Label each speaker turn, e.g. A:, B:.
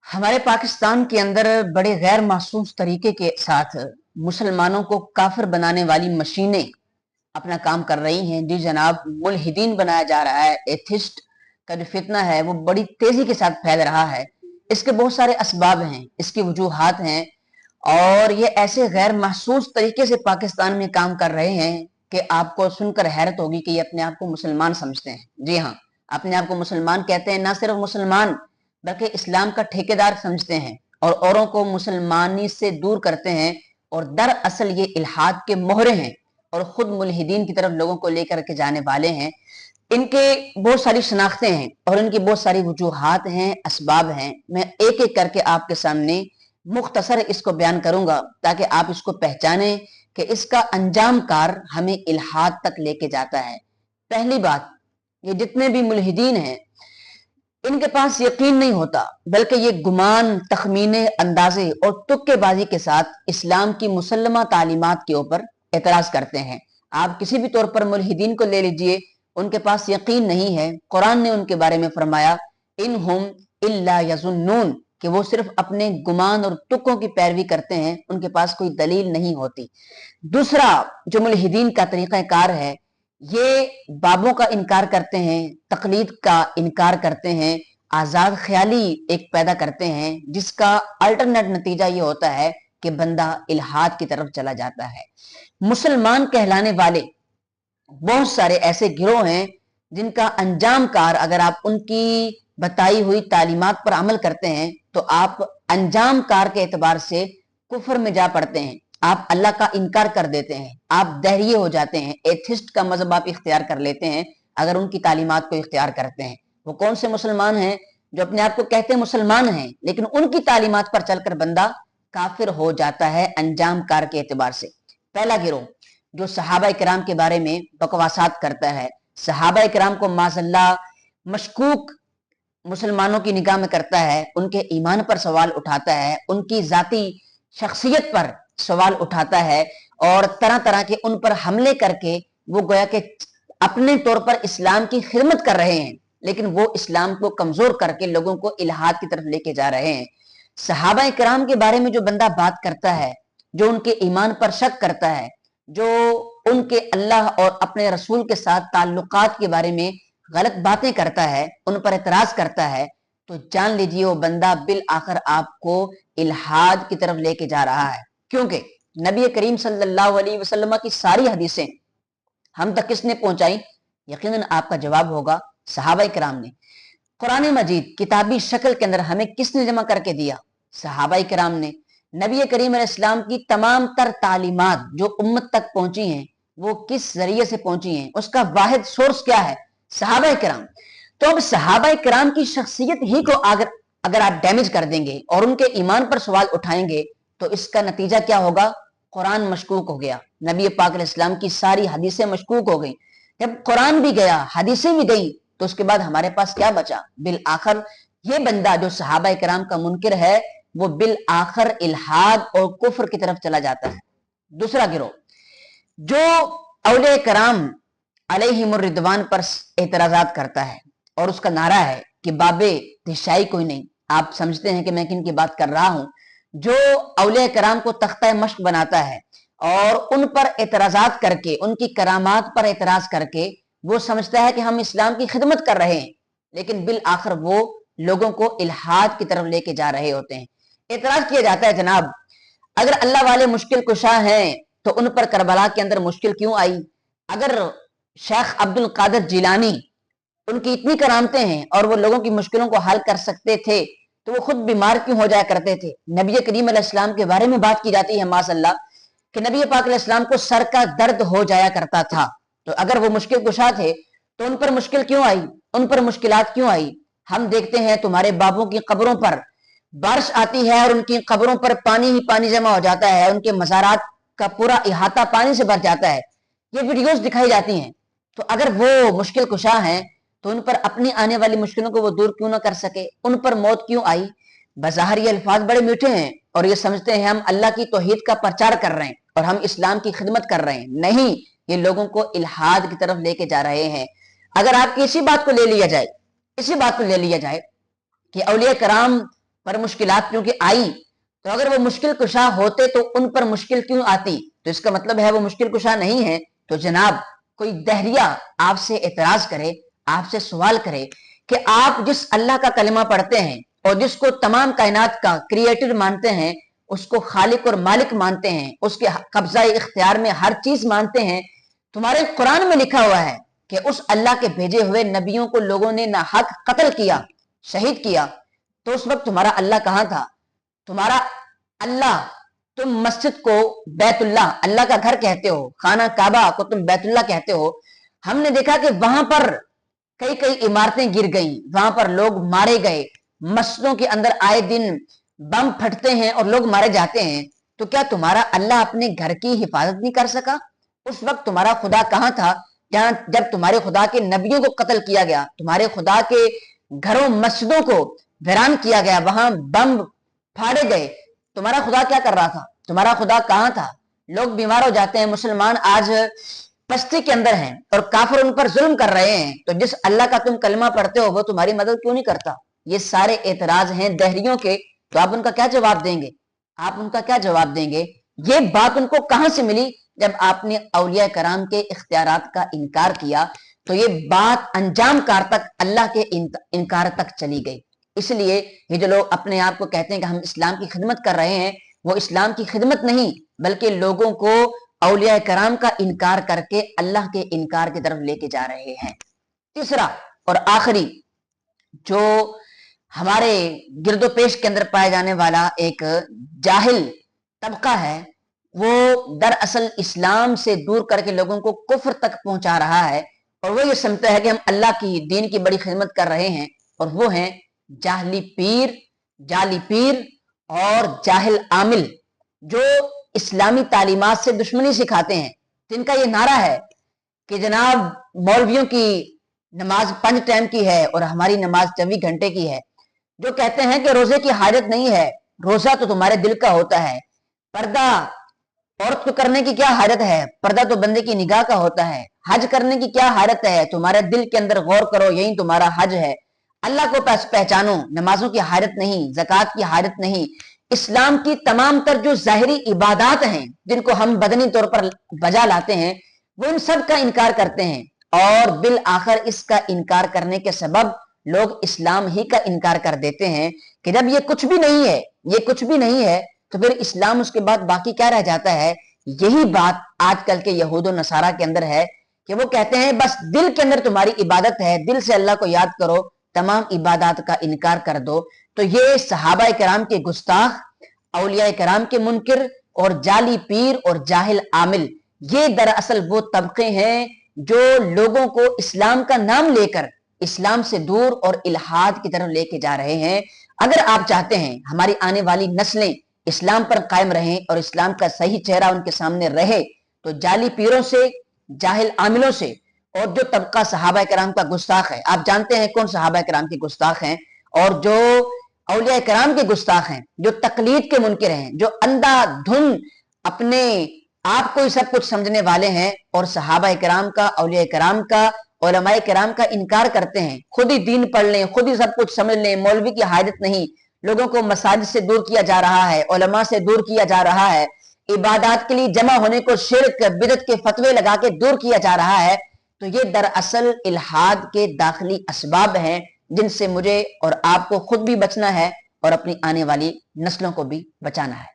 A: हमारे पाकिस्तान के अंदर बड़े गैर महसूस तरीके के साथ मुसलमानों को काफिर बनाने वाली मशीनें अपना काम कर रही हैं। जी जनाब, मुल्हिदीन बनाया जा रहा है। एथिस्ट का जो फितना है वो बड़ी तेजी के साथ फैल रहा है। इसके बहुत सारे असबाब हैं, इसकी वजूहात हैं, और ये ऐसे गैर महसूस तरीके से पाकिस्तान में काम कर रहे हैं कि आपको सुनकर हैरत होगी कि ये अपने आप को मुसलमान समझते हैं। जी हाँ, अपने आप को मुसलमान कहते हैं। ना सिर्फ मुसलमान बल्कि इस्लाम का ठेकेदार समझते हैं और औरों को मुसलमानी से दूर करते हैं, और दरअसल ये इल्हाद के मोहरे हैं और खुद मुल्हिदीन की तरफ लोगों को लेकर के जाने वाले हैं। इनके बहुत सारी शनाख्तें हैं और इनकी बहुत सारी वजूहात हैं, असबाब हैं। मैं एक एक करके आपके सामने मुख्तसर इसको बयान करूंगा ताकि आप इसको पहचानें कि इसका अंजाम कार हमें इल्हाद तक लेके जाता है। पहली बात, ये जितने भी मुल्हिदीन हैं इनके पास यकीन नहीं होता, बल्कि ये गुमान, तखमीने, अंदाजे और तुक्केबाजी के साथ इस्लाम की मुसल्लमा तालीमात के ऊपर एतराज करते हैं। आप किसी भी तौर पर मुल्हिदीन को ले लीजिए, उनके पास यकीन नहीं है। कुरान ने उनके बारे में फरमाया, इन हुम इल्ला यजुन्नून, कि वो सिर्फ अपने गुमान और तुक्कों की पैरवी करते हैं, उनके पास कोई दलील नहीं होती। दूसरा जो मुल्हिदीन का तरीक़ाकार है, ये बाबों का इनकार करते हैं, तकलीद का इनकार करते हैं, आजाद ख्याली एक पैदा करते हैं, जिसका अल्टरनेट नतीजा ये होता है कि बंदा इल्हाद की तरफ चला जाता है। मुसलमान कहलाने वाले बहुत सारे ऐसे गिरोह हैं जिनका अंजाम कार, अगर आप उनकी बताई हुई तालीमात पर अमल करते हैं तो आप अंजाम कार के एतबार से कुफर में जा पड़ते हैं। आप अल्लाह का इनकार कर देते हैं, आप दहरिये हो जाते हैं, एथिस्ट का मजहब आप इख्तियार कर लेते हैं अगर उनकी तालीमात को इख्तियार करते हैं। वो कौन से मुसलमान हैं जो अपने आप को कहते हैं मुसलमान हैं, लेकिन उनकी तालीमात पर चलकर बंदा काफिर हो जाता है अंजाम कार के एतबार से। पहला गिरोह जो सहाबा इकराम के बारे में बकवासात करता है, सहाबा इकराम को माज़अल्लाह मशकूक मुसलमानों की निगाह में करता है, उनके ईमान पर सवाल उठाता है, उनकी जाती शख्सियत पर सवाल उठाता है, और तरह तरह के उन पर हमले करके वो गोया के अपने तौर पर इस्लाम की खिदमत कर रहे हैं, लेकिन वो इस्लाम को कमजोर करके लोगों को इल्हाद की तरफ लेके जा रहे हैं। सहाबा इकराम के बारे में जो बंदा बात करता है, जो उनके ईमान पर शक करता है, जो उनके अल्लाह और अपने रसूल के साथ ताल्लुकात के बारे में गलत बातें करता है, उन पर एतराज करता है, तो जान लीजिए वो बंदा बिल आखिर आपको इल्हाद की तरफ लेके जा रहा है। क्योंकि नबी करीम सल्लल्लाहु अलैहि वसल्लम की सारी हदीसें हम तक किसने पहुंचाई? यकीनन आपका जवाब होगा सहाबा इकराम ने। कुरान मजीद किताबी शक्ल के अंदर हमें किसने जमा करके दिया? सहाबा इकराम ने। नबी करीम अलैहिस्सलाम की तमाम तर तालीमात जो उम्मत तक पहुंची हैं, वो किस जरिए से पहुंची हैं? उसका वाहिद सोर्स क्या है? सहाबा इकराम। तो अब सहाबा इकराम की शख्सियत ही को अगर आप डैमेज कर देंगे और उनके ईमान पर सवाल उठाएंगे तो इसका नतीजा क्या होगा? कुरान मशकूक हो गया, नबी पाक अलैहिस्सलाम की सारी हदीसें मशकूक हो गई। जब कुरान भी गया, हदीसें भी गई, तो उसके बाद हमारे पास क्या बचा? बिल आखिर ये बंदा जो सहाबा इकराम का मुनकिर है, वो बिल आखिर इल्हाद और कुफ्र की तरफ चला जाता है। दूसरा गिरोह जो औलिया कराम अलैहिमुर रिदवान पर एतराजात करता है और उसका नारा है कि बाबे तिशाई कोई नहीं। आप समझते हैं कि मैं किन की बात कर रहा हूं? जो औलिया कराम को तख्ता मश्क बनाता है और उन पर एतराजात करके, उनकी करामात पर एतराज करके वो समझता है कि हम इस्लाम की खिदमत कर रहे हैं, लेकिन बिल आखिर वो लोगों को इल्हाद की तरफ लेके जा रहे होते हैं। एतराज किया जाता है, जनाब अगर अल्लाह वाले मुश्किल कुशा हैं तो उन पर करबला के अंदर मुश्किल क्यों आई? अगर शेख अब्दुल कादिर जिलानी, उनकी इतनी करामतें हैं और वो लोगों की मुश्किलों को हल कर सकते थे, तो वो खुद बीमार क्यों हो जाया करते थे? नबी करीम अलैहिस्सलाम के बारे में बात की जाती है माशअल्लाह कि नबी पाक अलैहिस्सलाम को सर का दर्द हो जाया करता था। तो अगर वो मुश्किल कुशा थे तो उन पर मुश्किल क्यों आई? उन पर मुश्किलात क्यों आई? हम देखते हैं तुम्हारे बाबों की कब्रों पर बारिश आती है और उनकी कब्रों पर पानी ही पानी जमा हो जाता है, उनके मज़ारात का पूरा इहाता पानी से भर जाता है। ये वीडियोस दिखाई जाती हैं। तो अगर वो मुश्किल कुशा हैं तो उन पर अपनी आने वाली मुश्किलों को वो दूर क्यों ना कर सके? उन पर मौत क्यों आई? बज़ाहिर ये अल्फाज बड़े मीठे हैं और ये समझते हैं हम अल्लाह की तौहीद का प्रचार कर रहे हैं और हम इस्लाम की खिदमत कर रहे हैं। नहीं, ये लोगों को इल्हाद की तरफ लेके जा रहे हैं। अगर आपकी इसी बात को ले लिया जाए, इसी बात को ले लिया जाए कि औलिया कराम पर मुश्किलात क्योंकि आई, तो अगर वो मुश्किल कुशा होते तो उन पर मुश्किल क्यों आती? तो इसका मतलब है वो मुश्किल कुशा नहीं है। तो जनाब कोई दहरिया आपसे एतराज करे, आपसे सवाल करे कि आप जिस अल्लाह का कलमा पढ़ते हैं और जिसको तमाम कायनात का क्रिएटर मानते हैं, उसको खालिक और मालिक मानते हैं, उसके कब्जा इख्तियार में हर चीज मानते हैं, तुम्हारे कुरान में लिखा हुआ है कि उस अल्लाह के भेजे हुए नबियों को लोगों ने ना हक कत्ल किया, शहीद किया, तो उस वक्त तुम्हारा अल्लाह कहां था? तुम्हारा अल्लाह, तुम मस्जिद को बैतुल्लाह, अल्लाह का घर कहते हो, खाना काबा को तुम बैतुल्लाह कहते हो। हमने देखा कि वहां पर कई कई इमारतें गिर गई, वहां पर लोग मारे गए, मस्जिदों के अंदर आए दिन बम फटते हैं और लोग मारे जाते हैं। तो क्या तुम्हारा अल्लाह अपने घर की हिफाजत नहीं कर सका? उस वक्त तुम्हारा खुदा कहां था जब तुम्हारे खुदा के नबियों को कत्ल किया गया, तुम्हारे खुदा के घरों मस्जिदों को वीरान किया गया, वहां बम फाड़े गए, तुम्हारा खुदा क्या कर रहा था? तुम्हारा खुदा कहां था? लोग बीमार हो जाते हैं, मुसलमान आज पस्ती के अंदर हैं और काफिर उन पर जुल्म कर रहे हैं, तो जिस अल्लाह का तुम कलमा पढ़ते हो वो तुम्हारी मदद क्यों नहीं करता? ये सारे एतराज हैं दहरियों के, तो आप उनका क्या जवाब देंगे? आप उनका क्या जवाब देंगे? ये बात उनको कहां से मिली? जब आपने औलिया कराम के इख्तियारात का इनकार किया, तो ये बात अंजाम कार तक, अल्लाह के इनकार तक चली गई। इसलिए ये जो लोग अपने आप को कहते हैं कि हम इस्लाम की खिदमत कर रहे हैं, वो इस्लाम की खिदमत नहीं, बल्कि लोगों को औलिया कराम का इनकार करके अल्लाह के इनकार की तरफ लेके जा रहे हैं। तीसरा और आखिरी जो हमारे गिरदोपेश के अंदर पाए जाने वाला एक जाहिल तबका है, वो दरअसल इस्लाम से दूर करके लोगों को कुफ्र तक पहुंचा रहा है, और वो ये समझता है कि हम अल्लाह की दीन की बड़ी खिदमत कर रहे हैं, और वो हैं जाली पीर और जाहिल आमिल, जो इस्लामी तालीमात से दुश्मनी सिखाते हैं। जिनका ये नारा है कि जनाब मौलवियों की नमाज 5 टाइम की है और हमारी नमाज 24 घंटे की है। जो कहते हैं कि रोजे की हाजत नहीं है, रोजा तो तुम्हारे दिल का होता है, पर्दा औरत को करने की क्या हाजत है, पर्दा तो बंदे की निगाह का होता है, हज करने की क्या हाजत है, तुम्हारे दिल के अंदर गौर करो, यही तुम्हारा हज है, अल्लाह को पहचानो, नमाजों की हाजत नहीं, ज़कात की हाजत नहीं। इस्लाम की तमाम तर जो ज़ाहिरी इबादत हैं जिनको हम बदनी तौर पर बजा लाते हैं, वो इन सब का इनकार करते हैं, और बिल आखिर इसका इनकार करने के सबब लोग इस्लाम ही का इनकार कर देते हैं कि जब ये कुछ भी नहीं है, ये कुछ भी नहीं है, तो फिर इस्लाम उसके बाद बाकी क्या रह जाता है? यही बात आजकल के यहूद और नसारा के अंदर है कि वो कहते हैं बस दिल के अंदर तुम्हारी इबादत है, दिल से अल्लाह को याद करो, तमाम इबादत का इनकार कर दो। तो ये सहाबा कराम के गुस्ताख, औलिया कराम के मुनकिर और जाली पीर और जाहिल आमिल, ये दरअसल वो तबके हैं जो लोगों को इस्लाम का नाम लेकर इस्लाम से दूर और इल्हाद की तरफ लेके जा रहे हैं। अगर आप चाहते हैं हमारी आने वाली नस्लें इस्लाम पर कायम रहें और इस्लाम का सही चेहरा उनके सामने रहे, तो जाली पीरों से, जाहिल आमिलों से, और जो तबका सहाबा कराम का गुस्ताख है, आप जानते हैं कौन सहाबा कराम के गुस्ताख हैं, और जो औलिया कराम के गुस्ताख हैं, जो तकलीद के मुनकिर हैं, जो अंधाधुन अपने आप को ही सब कुछ समझने वाले हैं, और सहाबा कराम का, औलिया कराम का, उलमाए कराम का इनकार करते हैं। खुद ही दीन पढ़ लें, खुद ही सब कुछ समझ लें, मौलवी की हाजत नहीं, लोगों को मसाजिद से दूर किया जा रहा है, उलमा से दूर किया जा रहा है, इबादत के लिए जमा होने को शिर्क बिदअत के फतवे लगा के दूर किया जा रहा है। तो ये दरअसल इल्हाद के दाखिली असबाब हैं जिनसे मुझे और आपको खुद भी बचना है और अपनी आने वाली नस्लों को भी बचाना है।